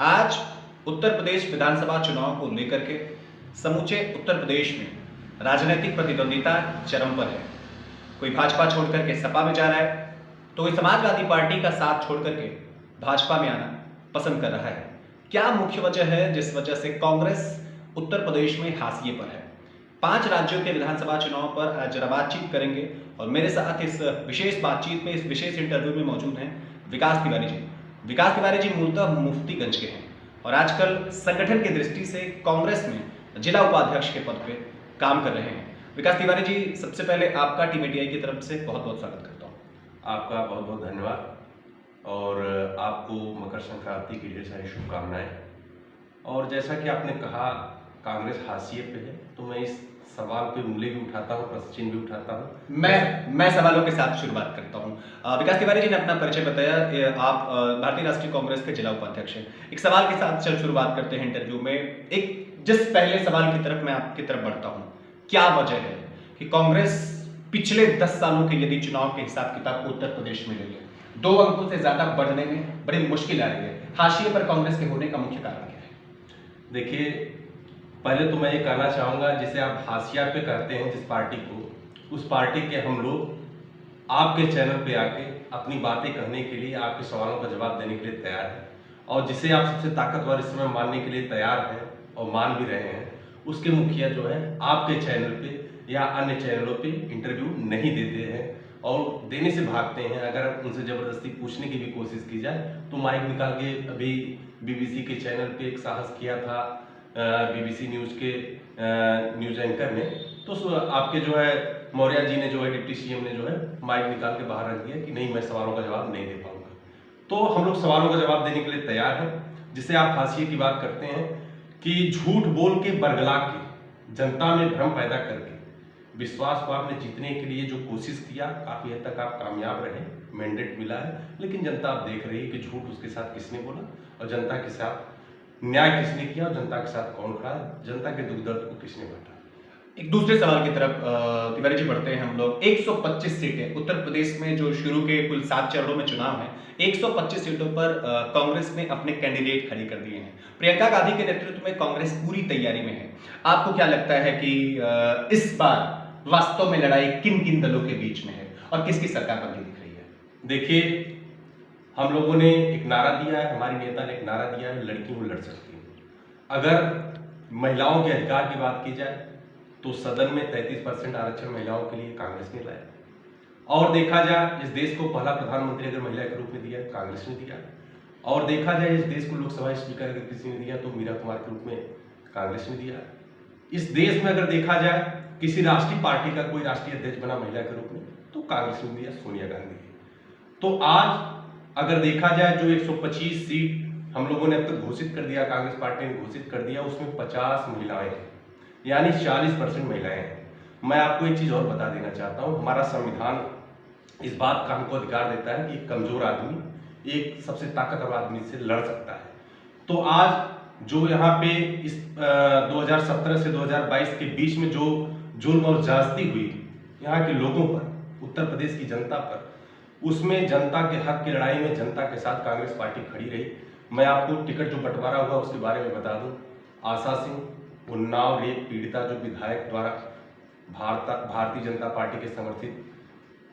आज उत्तर प्रदेश विधानसभा चुनाव को लेकर के समूचे उत्तर प्रदेश में राजनीतिक प्रतिद्वंदिता चरम पर है। कोई भाजपा छोड़कर के सपा में जा रहा है, तो कोई समाजवादी पार्टी का साथ छोड़कर के भाजपा में आना पसंद कर रहा है। क्या मुख्य वजह है जिस वजह से कांग्रेस उत्तर प्रदेश में हाशिए पर है? 5 राज्यों के विधानसभा चुनाव पर आज जरा बातचीत करेंगे और मेरे साथ इस विशेष बातचीत में, इस विशेष इंटरव्यू में मौजूद हैं विकास तिवारी जी। विकास तिवारी जी मूलतः मुफ्तीगंज के हैं और आजकल संगठन की दृष्टि से कांग्रेस में जिला उपाध्यक्ष के पद पे काम कर रहे हैं। विकास तिवारी जी, सबसे पहले आपका टीम इंडिया की तरफ से बहुत बहुत स्वागत करता हूँ। आपका बहुत बहुत धन्यवाद और आपको मकर संक्रांति की ढेर सारी शुभकामनाएं। और जैसा कि आपने कहा कांग्रेस हाशिए पे है, तो मैं इस सवाल पे उंगली भी उठाता हूँ, प्रश्न चिन्ह भी उठाता हूँ। मैं सवालों के साथ शुरुआत करता हूँ। विकास तिवारी जी ने अपना परिचय बताया, आप भारतीय राष्ट्रीय कांग्रेस के जिला उपाध्यक्ष हैं। एक सवाल के साथ चल शुरुआत करते हैं इंटरव्यू में। एक जिस पहले सवाल की तरफ मैं आपकी तरफ बढ़ता हूँ, क्या वजह है कि कांग्रेस पिछले 10 सालों के यदि चुनाव के हिसाब किताब को उत्तर प्रदेश में ले लें, 2 अंकों से ज्यादा बढ़ने में बड़ी मुश्किल आ रही है। हाशिए पर कांग्रेस के होने का मुख्य कारण क्या है? देखिए, पहले तो मैं ये कहना चाहूँगा, जिसे आप हाशिया पे कहते हैं जिस पार्टी को, उस पार्टी के हम लोग आपके चैनल पे आके अपनी बातें कहने के लिए, आपके सवालों का जवाब देने के लिए तैयार हैं। और जिसे आप सबसे ताकतवर इस समय मानने के लिए तैयार हैं और मान भी रहे हैं, उसके मुखिया जो है आपके चैनल पे या अन्य चैनलों पे इंटरव्यू नहीं देते हैं और देने से भागते हैं। अगर उनसे जबरदस्ती पूछने की भी कोशिश की जाए तो माइक निकाल के, अभी बीबीसी के चैनल पे एक साहस किया था बीबीसी न्यूज के न्यूज एंकर ने, तो आपके जो है मौर्य जी ने, जो है डिप्टी सीएम ने, जो है माइक निकाल के बाहर रख दिया कि नहीं, मैं सवालों का जवाब नहीं दे पाऊंगा। तो हम लोग सवालों का जवाब देने के लिए तैयार हैं। जिसे आप हाशिए की बात करते हैं कि झूठ बोल के, बरगला के, जनता में भ्रम पैदा करके विश्वास को आपने जीतने के लिए जो कोशिश किया, काफी हद तक आप कामयाब रहे, मैंडेट मिला है। लेकिन जनता आप देख रही है कि झूठ उसके साथ किसने बोला और जनता के साथ न्याय किसने किया और जनता के साथ कौन खड़ा, जनता के दुख दर्द को किसने बांटा। एक दूसरे सवाल की तरफ तिवारी जी बढ़ते हैं हम लोग। 125 सीटें उत्तर प्रदेश में, जो शुरू के कुल 7 चरणों में चुनाव है, 125 सीटों पर कांग्रेस ने अपने कैंडिडेट खड़े कर दिए हैं। प्रियंका गांधी के नेतृत्व में कांग्रेस पूरी तैयारी में है। आपको क्या लगता है कि इस बार वास्तव में लड़ाई किन किन दलों के बीच में है और किसकी सरकार बनती दिख रही है? देखिए, हम लोगों ने एक नारा दिया है, हमारी नेता ने एक नारा दिया है, लड़की वो लड़ सकती है। अगर महिलाओं के अधिकार की बात की जाए तो सदन में 33% आरक्षण महिलाओं के लिए कांग्रेस ने लाया। और देखा जाए, इस देश को पहला प्रधानमंत्री अगर महिला के रूप में दिया, कांग्रेस ने दिया। और देखा जाए, इस देश को लोकसभा स्पीकर अगर किसी ने दिया तो मीरा कुमार के रूप में कांग्रेस ने दिया। इस देश में अगर देखा जाए, किसी राष्ट्रीय पार्टी का कोई राष्ट्रीय अध्यक्ष बना महिला के रूप में तो कांग्रेस ने दिया, सोनिया गांधी। तो आज अगर देखा जाए, जो 125 सीट हम लोगों ने अब तक घोषित कर दिया, कांग्रेस पार्टी ने घोषित कर दिया, उसमें 50 महिलाएं हैं, यानी 40% महिलाएं हैं। मैं आपको एक चीज और बता देना चाहता हूं, हमारा संविधान इस बात का हमको अधिकार देता है कि एक कमजोर आदमी एक सबसे ताकतवर आदमी से लड़ सकता है। तो आज जो यहाँ पे इस 2017 से 2022 के बीच में जो जुल्म और ज्यादती हुई यहाँ के लोगों पर, उत्तर प्रदेश की जनता पर, उसमें जनता के हक की लड़ाई में जनता के साथ कांग्रेस पार्टी खड़ी रही। मैं आपको टिकट जो बंटवारा हुआ उसके बारे में बता दूं। आशा सिंह, उन्नाव रेप पीड़िता, जो विधायक द्वारा भारतीय जनता पार्टी के समर्थित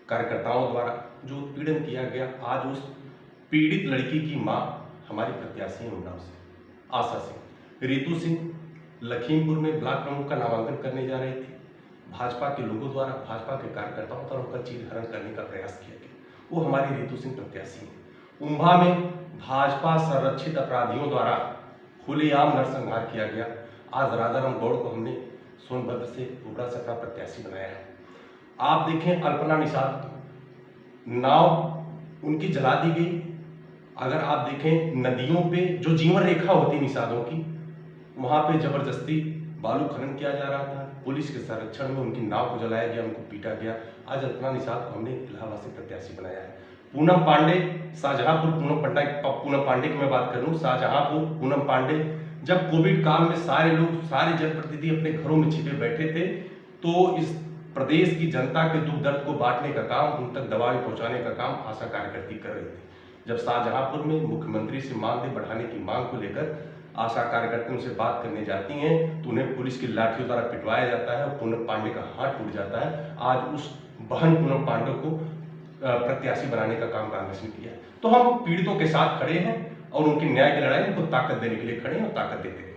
कार्यकर्ताओं द्वारा जो उत्पीड़न किया गया, आज उस पीड़ित लड़की की मां हमारी प्रत्याशी है उन्नाव से, आशा सिंह। रितु सिंह लखीमपुर में ब्लॉक प्रमुख का नामांकन करने जा रहे थे, भाजपा के लोगों द्वारा, भाजपा के कार्यकर्ताओं द्वारा उनका चीरहरण करने का प्रयास किया गया, वो हमारी रितु सिंह प्रत्याशी है। उम्भा में भाजपा संरक्षित अपराधियों द्वारा खुलेआम नरसंहार किया गया। आज राजाराम गौड़ को हमने सोनभद्र से उबरा से अपना प्रत्याशी बनाया है। आप देखें, अल्पना निषाद, नाव उनकी जला दी गई। अगर आप देखें, नदियों पे जो जीवन रेखा होती निषादों की, वहां पे जबरदस्ती बालू खनन किया जा रहा था, पुलिस के संरक्षण में उनकी नाव को जलाया गया, उनको पीटा गया। आज अल्पना निषाद को हमने इलाहाबाद से प्रत्याशी बनाया है। पूनम पांडे, शाहजहांपुर, पूनम पांडे की मैं बात करूं, शाहजहांपुर पूनम पांडे, जब कोविड काल में सारे लोग, सारे जनप्रतिनिधि अपने घरों में छिपे बैठे थे, तो इस प्रदेश की जनता के दुख दर्द को बांटने का काम, उन तक दवाई पहुंचाने का काम आशा कार्यकर्ती कर रही थी। जब शाहजहांपुर में मुख्यमंत्री से मानदेय बढ़ाने की मांग को लेकर आशा कार्यकर्ताओं से बात करने जाती हैं तो उन्हें पुलिस की लाठियों द्वारा पिटवाया जाता है और पूनम पांडे का हाथ टूट जाता है। आज उस बहन पूनम पांडे को प्रत्याशी बनाने का काम कांग्रेस ने किया है। तो हम पीड़ितों के साथ खड़े हैं और उनकी न्याय की लड़ाई उनको ताकत देने के लिए खड़े हैं और ताकत देते हैं।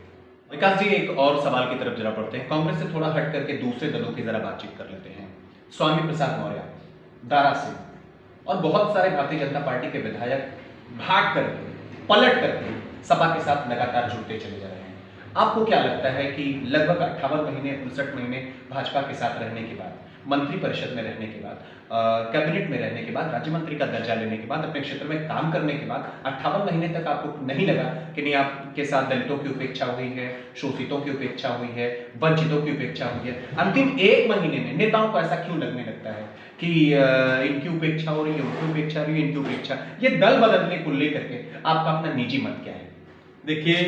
विकास जी, एक और सवाल की तरफ जरा पढ़ते हैं। कांग्रेस से थोड़ा हट करके दूसरे दलों की जरा बातचीत कर लेते हैं। स्वामी प्रसाद मौर्य, दारा सिंह और बहुत सारे भारतीय जनता पार्टी के विधायक भाग करके, पलट करके सपा के साथ लगातार जुड़ते चले जा रहे हैं। आपको क्या लगता है कि लगभग 58 महीने 59 महीने भाजपा के साथ रहने के बाद, मंत्री परिषद में रहने के बाद, कैबिनेट में रहने के बाद, राज्य मंत्री का दर्जा लेने के बाद, अपने क्षेत्र में काम करने के बाद 58 महीने तक आपको नहीं लगा कि नहीं आपके साथ दलितों की उपेक्षा हुई है, शोषितों की उपेक्षा हुई है, वंचितों की उपेक्षा हुई है? अंतिम 1 महीने में नेताओं को ऐसा क्यों लगने लगता है कि इनकी उपेक्षा हो रही है, उनकी उपेक्षा हो रही है, इनकी उपेक्षा? ये दल बदलने को लेकर के आपका अपना निजी मत क्या है? देखिए,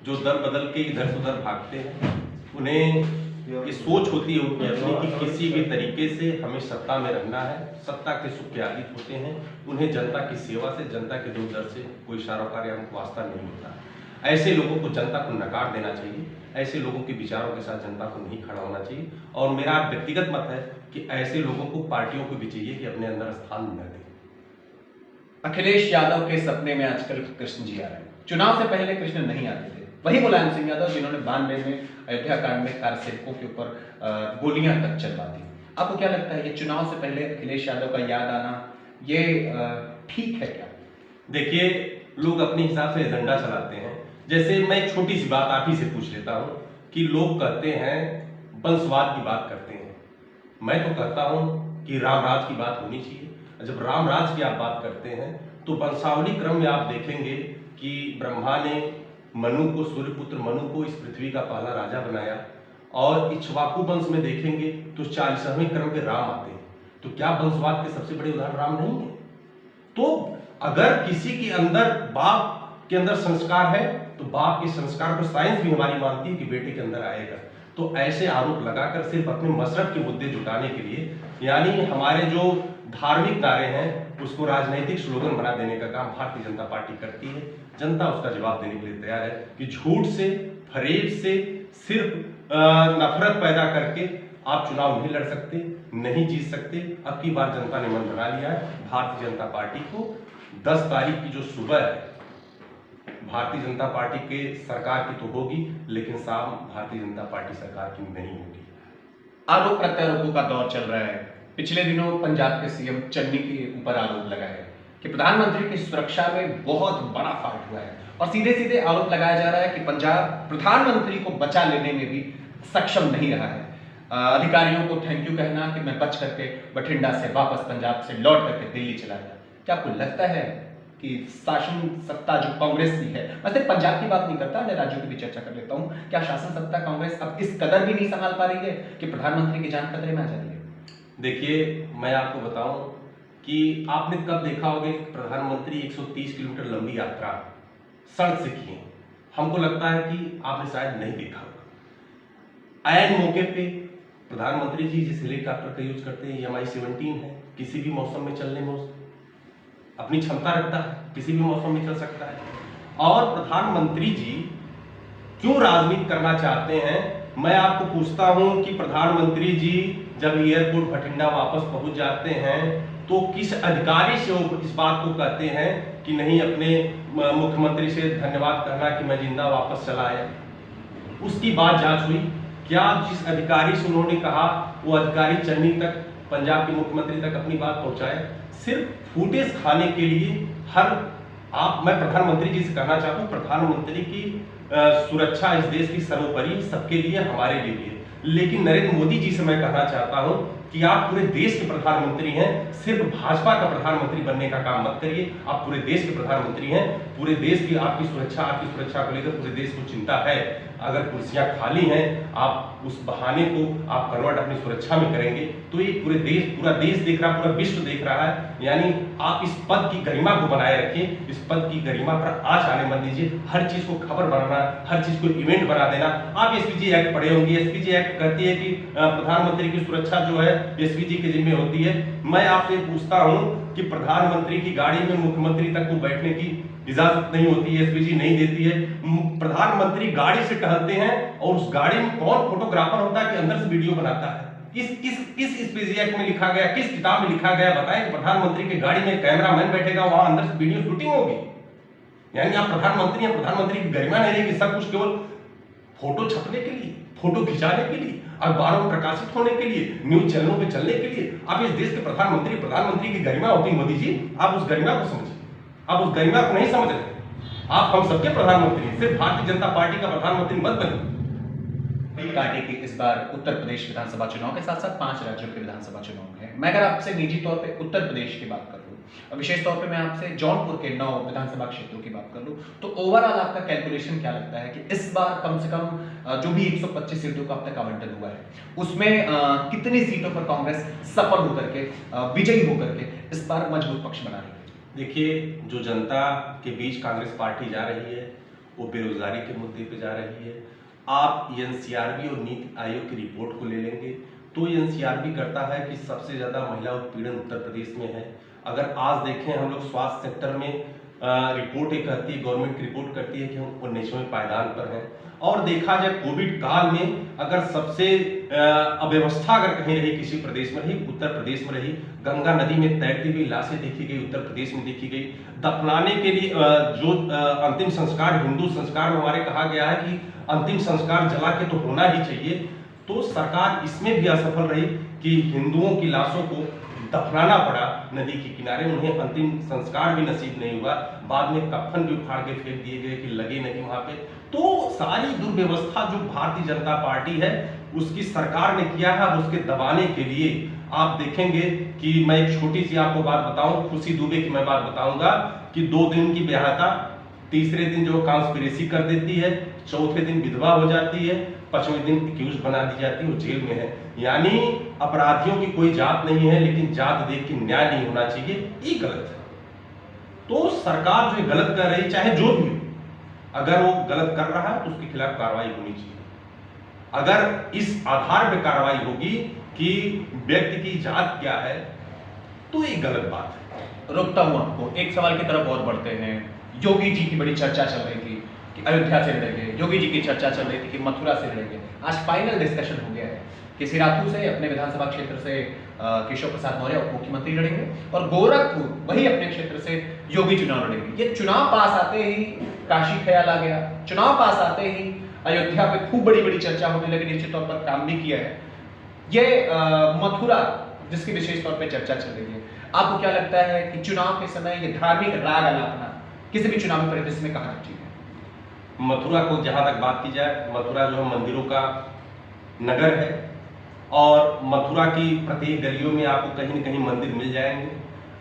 जो दल बदल के इधर से उधर भागते हैं उन्हें ये सोच होती है उनकी अपनी कि किसी भी तरीके से हमें सत्ता में रहना है, सत्ता के सुख के आदि होते हैं। उन्हें जनता की सेवा से, जनता के दुख दर्द से कोई सरोकार या वास्ता नहीं होता। ऐसे लोगों को जनता को नकार देना चाहिए, ऐसे लोगों के विचारों के साथ जनता को नहीं खड़ा होना चाहिए। और मेरा व्यक्तिगत मत है कि ऐसे लोगों को पार्टियों को भी चाहिए कि अपने अंदर स्थान न दें। अखिलेश यादव के सपने में आजकल कृष्ण जी आ रहे हैं। चुनाव से पहले कृष्ण नहीं आते थे, वही मुलायम सिंह यादव जिन्होंने 92 में अयोध्या कांड में कार सेवकों के ऊपर गोलियां तक चलवा दी। आपको क्या लगता है ये चुनाव से पहले अखिलेश यादव का याद आना ये ठीक है क्या? देखिए, लोग अपने हिसाब से एजेंडा चलाते हैं। जैसे मैं एक छोटी सी बात आप ही से पूछ लेता हूं कि लोग कहते हैं वंशवाद की बात करते हैं, मैं तो कहता हूं कि राम राज की बात होनी चाहिए। जब राम राज की आप बात करते हैं तो वंशावली क्रम में आप देखेंगे कि ब्रह्मा ने मनु को, सूर्यपुत्र मनु को इस पृथ्वी का पहला राजा बनाया, और इक्ष्वाकु वंश में देखेंगे तो 40वें क्रम पे राम आते हैं। तो क्या वंशवाद के सबसे बड़े उदाहरण राम नहीं है? तो अगर किसी के अंदर बाप के अंदर संस्कार है तो बाप के संस्कार को साइंस भी हमारी मानती है कि बेटे के अंदर आएगा। तो ऐसे आरोप लगाकर सिर्फ अपने मसरब के मुद्दे जुटाने के लिए, यानी हमारे जो धार्मिक नारे हैं उसको राजनीतिक स्लोगन बना देने का काम भारतीय जनता पार्टी करती है। जनता उसका जवाब देने के लिए तैयार है कि झूठ से, फरेब से, सिर्फ नफरत पैदा करके आप चुनाव नहीं लड़ सकते, नहीं जीत सकते। अब की बार जनता ने मन बना लिया है भारतीय जनता पार्टी को 10 तारीख की जो सुबह है, भारतीय जनता पार्टी के सरकार की तो होगी, लेकिन शाम भारतीय जनता पार्टी सरकार की नहीं होगी। आरोप प्रत्यारोपों का दौर चल रहा है। पिछले दिनों पंजाब के सीएम चन्नी के ऊपर आरोप लगाए कि प्रधानमंत्री की सुरक्षा में बहुत बड़ा फाल्ट हुआ है, और सीधे सीधे आरोप लगाया जा रहा है कि पंजाब प्रधानमंत्री को बचा लेने में भी सक्षम नहीं रहा है। अधिकारियों को थैंक यू कहना कि मैं बच करके बठिंडा से वापस पंजाब से लौट करके दिल्ली चला गया। क्या आपको लगता है कि शासन सत्ता जो कांग्रेस की है, मैं सिर्फ पंजाब की बात नहीं करता, अन्य राज्यों की भी चर्चा कर लेता हूं, क्या शासन सत्ता कांग्रेस अब इस कदर भी नहीं संभाल पा रही है कि प्रधानमंत्री की जान खतरे में आ जा रही है? देखिए, मैं आपको बताऊं कि आपने कब देखा होगा कि प्रधानमंत्री 130 किलोमीटर लंबी यात्रा सड़क से की है। हमको लगता है कि आपने शायद नहीं देखा होगा। ऐन मौके पे प्रधानमंत्री जी जिस हेलीकॉप्टर का यूज करते हैं MI-17 है, किसी भी मौसम में चलने में अपनी क्षमता रखता है, किसी भी मौसम में चल सकता है। और प्रधानमंत्री जी क्यों राजनीति करना चाहते हैं, मैं आपको पूछता हूं कि प्रधानमंत्री जी जब एयरपोर्ट बठिंडा वापस पहुंच जाते हैं तो किस अधिकारी से वो इस बात को कहते हैं कि नहीं अपने मुख्यमंत्री से धन्यवाद कहना कि मैं जिंदा वापस चला आया? उसकी बात जांच हुई क्या? जिस अधिकारी से उन्होंने कहा वो अधिकारी चन्नी तक, पंजाब के मुख्यमंत्री तक अपनी बात पहुंचाए? सिर्फ फुटेज खाने के लिए मैं प्रधानमंत्री जी से कहना चाहता हूं, प्रधानमंत्री की सुरक्षा इस देश की सर्वोपरि, सबके लिए, हमारे लिए भी है। लेकिन नरेंद्र मोदी जी से मैं कहना चाहता हूं कि आप पूरे देश के प्रधानमंत्री हैं, सिर्फ भाजपा का प्रधानमंत्री बनने का काम मत करिए। आप पूरे देश के प्रधानमंत्री हैं, पूरे देश की आपकी सुरक्षा को लेकर पूरे देश को चिंता है। अगर कुर्सियां खाली हैं, आप उस बहाने को आप कन्वर्ट अपनी सुरक्षा में करेंगे तो ये पूरा देश देख रहा, पूरा विश्व देख रहा है। यानी आप इस पद की गरिमा को बनाए रखिए, इस पद की गरिमा पर आँच आने मत दीजिए। हर चीज को खबर बनाना, हर चीज को इवेंट बना देना। आप SPG एक्ट पढ़े होंगे, SPG एक्ट कहती है कि प्रधानमंत्री की सुरक्षा जो है SPG के जिम्मे होती है। मैं आपसे पूछता हूं कि प्रधानमंत्री की गाड़ी में मुख्यमंत्री तक को बैठने की इजाजत नहीं होती है, एसपीजी नहीं देती है। प्रधानमंत्री गाड़ी से टहलते हैं और उस गाड़ी में कौन फोटोग्राफर होता है कि अंदर से वीडियो बनाता है? किस एसपीजी एक्ट में लिखा गया, किस किताब में लिखा गया? बताएं। प्रधानमंत्री की गाड़ी में कैमरामैन बैठेगा, वहां अंदर से वीडियो शूटिंग होगी? यानी आप प्रधानमंत्री हैं, प्रधानमंत्री की गरिमा नहीं रहेगी, सब कुछ केवल फोटो छपने के लिए, फोटो खिंचाने के लिए, अखबारों में प्रकाशित होने के लिए, न्यूज चैनलों पे चलने के लिए। आप इस देश के प्रधानमंत्री की गरिमा होती है मोदी जी, आप उस गरिमा को समझिए। आप उस गरिमा को नहीं समझ रहे। आप हम सबके प्रधानमंत्री हैं, सिर्फ भारतीय जनता पार्टी का प्रधानमंत्री मत बनिए। पार्टी की इस बार उत्तर प्रदेश विधानसभा चुनाव के साथ साथ 5 राज्यों के विधानसभा चुनाव है। मैं अगर आपसे निजी तौर पे उत्तर प्रदेश की बात कर लूं और विशेष तौर पे मैं आपसे जौनपुर के 9 विधानसभा क्षेत्रों की बात कर लूं, तो ओवरऑल आपका कैलकुलेशन क्या लगता है कि इस बार कम से कम जो भी 125 सीटों का अब तक आवंटन हुआ है उसमें कितनी सीटों पर कांग्रेस सफल होकर के विजयी होकर के इस बार मजबूत पक्ष बना रही है? देखिए, जो जनता के बीच कांग्रेस पार्टी जा रही है वो बेरोजगारी के मुद्दे पे जा रही है। आप एनसीआरबी और नीति आयोग की रिपोर्ट को ले लेंगे तो एनसीआरबी करता है कि सबसे ज्यादा महिला उत्पीड़न उत्तर प्रदेश में है। अगर आज देखें हम लोग स्वास्थ्य सेक्टर में रिपोर्ट एक कहती है, गवर्नमेंट की रिपोर्ट करती है कि हम 19वें पायदान पर हैं। और देखा जाए कोविड काल में अगर सबसे अव्यवस्था अगर कहीं रही किसी प्रदेश में रही, उत्तर प्रदेश में रही। गंगा नदी में तैरती हुई लाशें देखी गई, उत्तर प्रदेश में देखी गई। दफनाने के लिए जो अंतिम संस्कार हिंदू संस्कार में हमारे कहा गया है कि अंतिम संस्कार जला के तो होना ही चाहिए, तो सरकार इसमें भी असफल रही कि हिंदुओं की लाशों को दफनाना पड़ा नदी के किनारे, उन्हें अंतिम संस्कार भी नसीब नहीं हुआ। बाद में कफन भी उखाड़ के फेंक दिए गए कि लगे नहीं वहां पे। तो सारी दुर्व्यवस्था जो भारतीय जनता पार्टी है उसकी सरकार ने किया है, उसके दबाने के लिए आप देखेंगे कि मैं एक छोटी सी आपको बात बताऊं, खुशी दुबे की मैं बात बताऊंगा कि 2 दिन की ब्याहता, तीसरे दिन जो कांस्पिरेसी कर देती है, चौथे दिन विधवा हो जाती है, 5वें दिन एक्यूज बना दी जाती है, वो जेल में है। यानी अपराधियों की कोई जात नहीं है, लेकिन जात देख के न्याय नहीं होना चाहिए, ये गलत है। तो सरकार जो गलत कर रही, चाहे जो भी हो, अगर वो गलत कर रहा है तो उसके खिलाफ कार्रवाई होनी चाहिए। अगर इस आधार पर कार्रवाई होगी कि व्यक्ति की जात क्या है तो ये गलत बात है। रोकता हूं आपको, एक सवाल की तरफ और बढ़ते हैं। योगी जी की बड़ी चर्चा चल रही थी कि अयोध्या से लड़ेंगे, योगी जी की चर्चा चल रही थी कि मथुरा से लड़ेंगे। आज फाइनल डिस्कशन हो गया है कि सिराथू से अपने विधानसभा क्षेत्र से केशव प्रसाद मौर्य उप मुख्यमंत्री लड़ेंगे और गोरखपुर वही अपने क्षेत्र से योगी चुनाव लड़ेंगे। ये चुनाव पास आते ही काशी ख्याल आ गया, चुनाव पास आते ही अयोध्या पे खूब बड़ी बड़ी चर्चा होने लगी, निश्चित तौर पर काम भी किया है। ये मथुरा जिसकी विशेष तौर पर चर्चा चल रही है, आपको क्या लगता है कि चुनाव के समय ये धार्मिक राग अलापना किसी भी चुनावी परिदृश्य में कहां तक ठीक है? मथुरा को जहां तक बात की जाए, मथुरा जो है मंदिरों का नगर है और मथुरा की प्रत्येक गलियों में आपको कहीं न कहीं मंदिर मिल जाएंगे।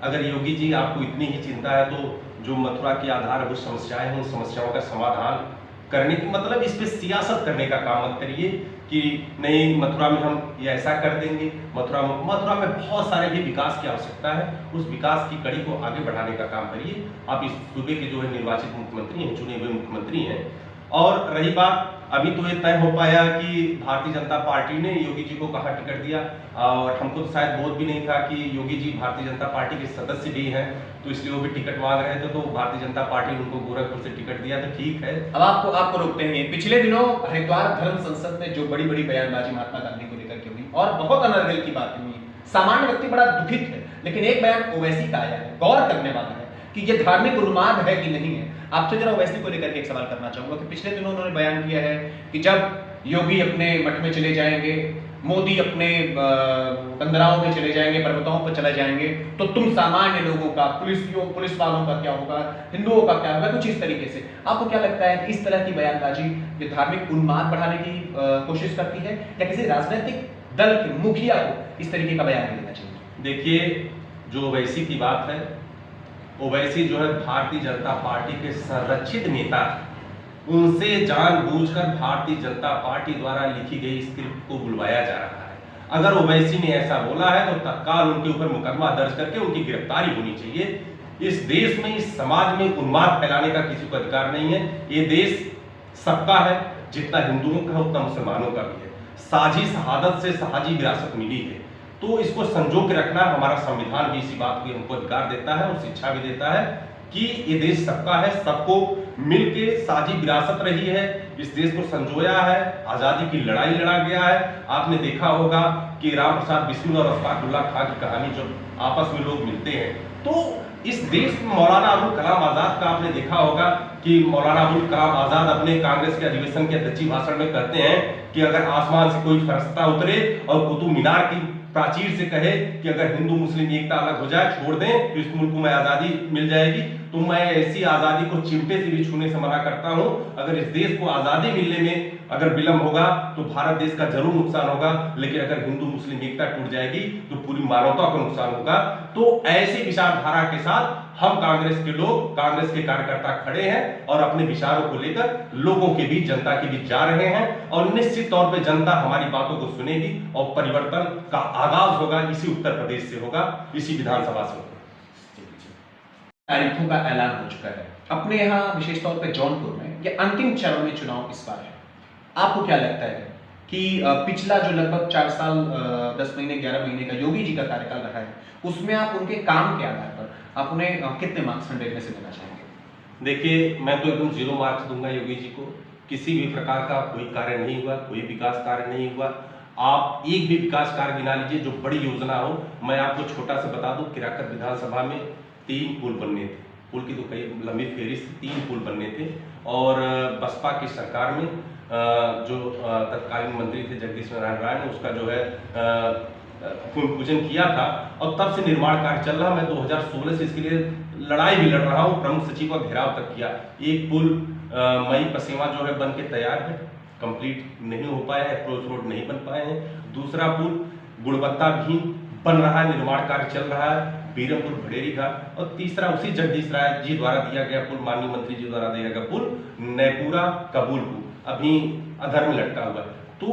अगर योगी जी आपको इतनी ही चिंता है तो जो मथुरा की आधारभूत समस्याएं हैं उन समस्याओं का समाधान करने की, मतलब इस पे सियासत करने का काम मत करिए कि नहीं मथुरा में हम ये ऐसा कर देंगे। मथुरा में बहुत सारे भी विकास की आवश्यकता है, उस विकास की कड़ी को आगे बढ़ाने का काम करिए। आप इस सूबे के जो है निर्वाचित मुख्यमंत्री हैं, चुने हुए मुख्यमंत्री हैं। और रही बात, अभी तो ये तय हो पाया कि भारतीय जनता पार्टी ने योगी जी को कहाँ टिकट दिया, और हमको तो शायद बोध भी नहीं था कि योगी जी भारतीय जनता पार्टी के सदस्य भी हैं, तो इसलिए वो भी टिकट मांग रहे थे, तो भारतीय जनता पार्टी ने उनको गोरखपुर से टिकट दिया, तो ठीक है। अब आपको रोकते हैं। पिछले दिनों हरिद्वार धर्म संसद में जो बड़ी बड़ी बयानबाजी महात्मा गांधी को लेकर के हुई और बहुत अनर्गल की बात हुई, सामान्य व्यक्ति बड़ा दुखित है, लेकिन एक बयान ओवैसी का आया है, गौर करने वाला है कि ये धार्मिक उन्माद है कि नहीं है। आपसे जरा ओवैसी को लेकर के एक सवाल करना चाहूंगा कि पिछले दिनों उन्होंने बयान किया है कि जब योगी अपने मठ में चले जाएंगे, मोदी अपने कंदराओं में चले जाएंगे, पर्वतों पर चले जाएंगे, तो तुम सामान्य लोगों का, पुलिस वालों का क्या होगा, हिंदुओं का क्या होगा, कुछ इस तरीके से। आपको क्या लगता है कि इस तरह की बयानबाजी ये धार्मिक उन्माद बढ़ाने की कोशिश करती है या किसी राजनीतिक दल के मुखिया को इस तरीके का बयान देना चाहिए? देखिए, जो ओवैसी की बात है, ओवैसी जो है भारतीय जनता पार्टी के संरक्षित नेता, उनसे जानबूझकर भारतीय जनता पार्टी द्वारा लिखी गई स्क्रिप्ट को बुलवाया जा रहा है। अगर ओवैसी ने ऐसा बोला है तो तत्काल उनके ऊपर मुकदमा दर्ज करके उनकी गिरफ्तारी होनी चाहिए। इस देश में, इस समाज में उन्माद फैलाने का किसी को अधिकार नहीं है। ये देश सबका है, जितना हिंदुओं का है उतना मुसलमानों का भी है। साझी शहादत से साझी विरासत मिली है, तो इसको संजो के रखना हमारा संविधान भी इसी बात को हमको अधिकार देता है और शिक्षा भी देता है कि ये देश सबका है, सबको मिलके साझी विरासत रही है, इस देश को संजोया है, आजादी की लड़ाई लड़ा गया है। आपने देखा होगा कि राम प्रसाद बिस्मिल और अशफाकुल्ला खां की कहानी जब आपस में लोग मिलते हैं तो इस देश में मौलाना अबुल कलाम आजाद का आपने देखा होगा कि मौलाना अबुल कलाम आजाद अपने कांग्रेस के अधिवेशन के अध्यक्षीय भाषण में कहते हैं कि अगर आसमान से कोई फरिश्ता उतरे और कुतुब मीनार की प्राचीर से कहे कि अगर हिंदू मुस्लिम एकता अलग हो जाए, छोड़ दें, तो इस मुल्क में आजादी मिल जाएगी, तो मैं ऐसी आजादी को चिमटे से भी छूने से मना करता हूं। अगर इस देश को आजादी मिलने में अगर विलंब होगा तो भारत देश का जरूर नुकसान होगा, लेकिन अगर हिंदू मुस्लिम एकता टूट जाएगी तो पूरी मानवता को नुकसान होगा। तो ऐसी विचारधारा के साथ हम कांग्रेस के लोग, कांग्रेस के कार्यकर्ता खड़े हैं और अपने विचारों को लेकर लोगों के बीच, जनता के बीच जा रहे हैं और निश्चित तौर पे जनता हमारी बातों को सुनेगी और परिवर्तन का आगाज होगा इसी उत्तर प्रदेश से होगा, इसी विधानसभा से होगा। तारीखों का ऐलान हो चुका है अपने यहाँ, विशेष तौर पे जौनपुर में ये अंतिम चरण में चुनाव इस बार है। आपको क्या लगता है कि पिछला जो लगभग 4 साल 10 महीने 11 महीने का योगी जी का कार्यकाल रहा है, उसमें आप उनके काम के आधार पर आप उन्हें कितने मार्क्स 100 में से देना चाहेंगे? देखिए, मैं तो एकदम 0 मार्क्स दूंगा योगी जी को। किसी भी प्रकार का कोई कार्य नहीं हुआ, कोई विकास कार्य नहीं हुआ। आप एक भी विकास कार्य गिना लीजिए जो बड़ी योजना हो। मैं आपको छोटा सा बता दूं, किराकत विधानसभा में 3 पुल बनने थे, पुल की तो कई लंबी फेरिस्त, 3 पुल बनने थे। और बसपा की सरकार में जो तत्कालीन मंत्री थे जगदीश नारायण राय ने उसका जो है भूमि पूजन किया था और तब से निर्माण कार्य चल रहा। मैं 2016 से इसके लिए लड़ाई भी लड़ रहा हूँ, प्रमुख सचिव का घेराव तक किया। एक पुल मई पसेवा जो है बन के तैयार है, कंप्लीट नहीं हो पाया है, अप्रोच रोड नहीं बन पाए हैं। दूसरा पुल गुणवत्ता भी बन रहा है, निर्माण कार्य चल रहा है, बीरमपुर भड़ेरी घाट। और तीसरा उसी जगदीश राय जी द्वारा दिया गया पुल, माननीय मंत्री जी द्वारा दिया गया पुल नैपुरा कबूलपुर, अभी अधर में लटका हुआ है। तो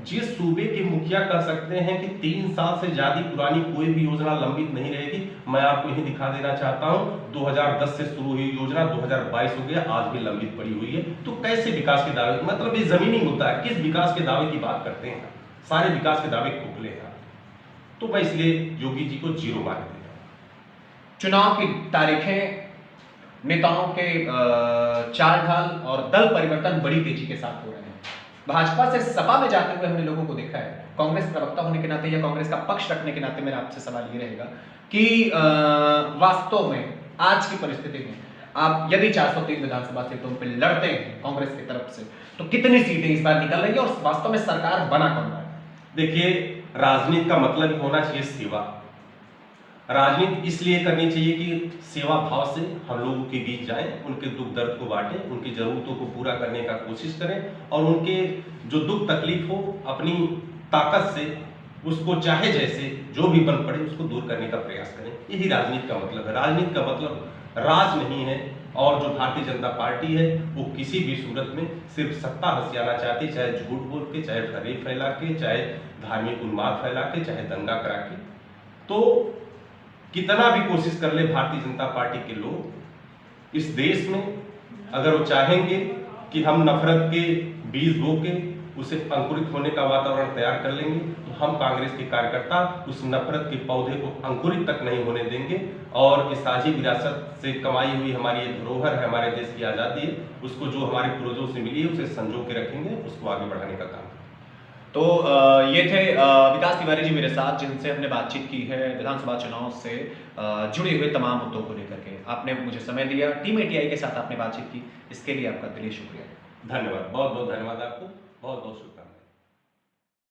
जिस सूबे के मुखिया कह सकते हैं कि 3 साल से ज्यादा पुरानी कोई भी योजना लंबित नहीं रहेगी, मैं आपको यही दिखा देना चाहता हूं। 2010 से शुरू हुई योजना 2022 हो गया, आज भी लंबित पड़ी हुई है। तो कैसे विकास के दावे, मतलब ये जमीनी मुद्दा है, किस विकास के दावे की बात करते हैं? सारे विकास के दावे खोखले हैं। तो मैं इसलिए योगी जी को 0 मार्क देता हूं। चुनाव की तारीखें, नेताओं के चाल ढाल और दल परिवर्तन बड़ी तेजी के साथ हो रहे हैं। भाजपा से सपा में जाते हुए हमने लोगों को देखा है। कांग्रेस प्रवक्ता होने के नाते या कांग्रेस का पक्ष रखने के नाते मेरा आपसे सवाल ये रहेगा कि वास्तव में आज की परिस्थिति में आप यदि 403 विधानसभा सीटों पर लड़ते हैं कांग्रेस की तरफ से, तो कितनी सीटें इस बार निकल रही है और वास्तव में सरकार बना कौन रहा है? देखिए, राजनीति का मतलब ही होना चाहिए सेवा। राजनीति इसलिए करनी चाहिए कि सेवा भाव से हम लोगों के बीच जाएं, उनके दुख दर्द को बांटें, उनकी जरूरतों को पूरा करने का कोशिश करें और उनके जो दुख तकलीफ हो अपनी ताकत से उसको चाहे जैसे जो भी बन पड़े उसको दूर करने का प्रयास करें। यही राजनीति का मतलब है। राजनीति का मतलब राज नहीं है। और जो भारतीय जनता पार्टी है वो किसी भी सूरत में सिर्फ सत्ता हसियाना चाहती, चाहे झूठ बोल के, चाहे फरेब फैला के, चाहे धार्मिक उन्माद फैला के, चाहे दंगा करा के। तो कितना भी कोशिश कर ले भारतीय जनता पार्टी के लोग इस देश में, अगर वो चाहेंगे कि हम नफरत के बीज बो के उसे अंकुरित होने का वातावरण तैयार कर लेंगे, तो हम कांग्रेस के कार्यकर्ता उस नफरत के पौधे को अंकुरित तक नहीं होने देंगे। और इस साझी विरासत से कमाई हुई हमारी ये धरोहर है, हमारे देश की आज़ादी है, उसको जो हमारे पूर्वजों से मिली है उसे संजो के रखेंगे, उसको आगे बढ़ाने का काम। तो ये थे विकास तिवारी जी मेरे साथ, जिनसे हमने बातचीत की है विधानसभा चुनाव से जुड़े हुए तमाम मुद्दों को लेकर के। आपने मुझे समय दिया, टीम ATI के साथ आपने बातचीत की, इसके लिए आपका दिली शुक्रिया। धन्यवाद, बहुत बहुत धन्यवाद आपको, बहुत बहुत शुभकामनाएं।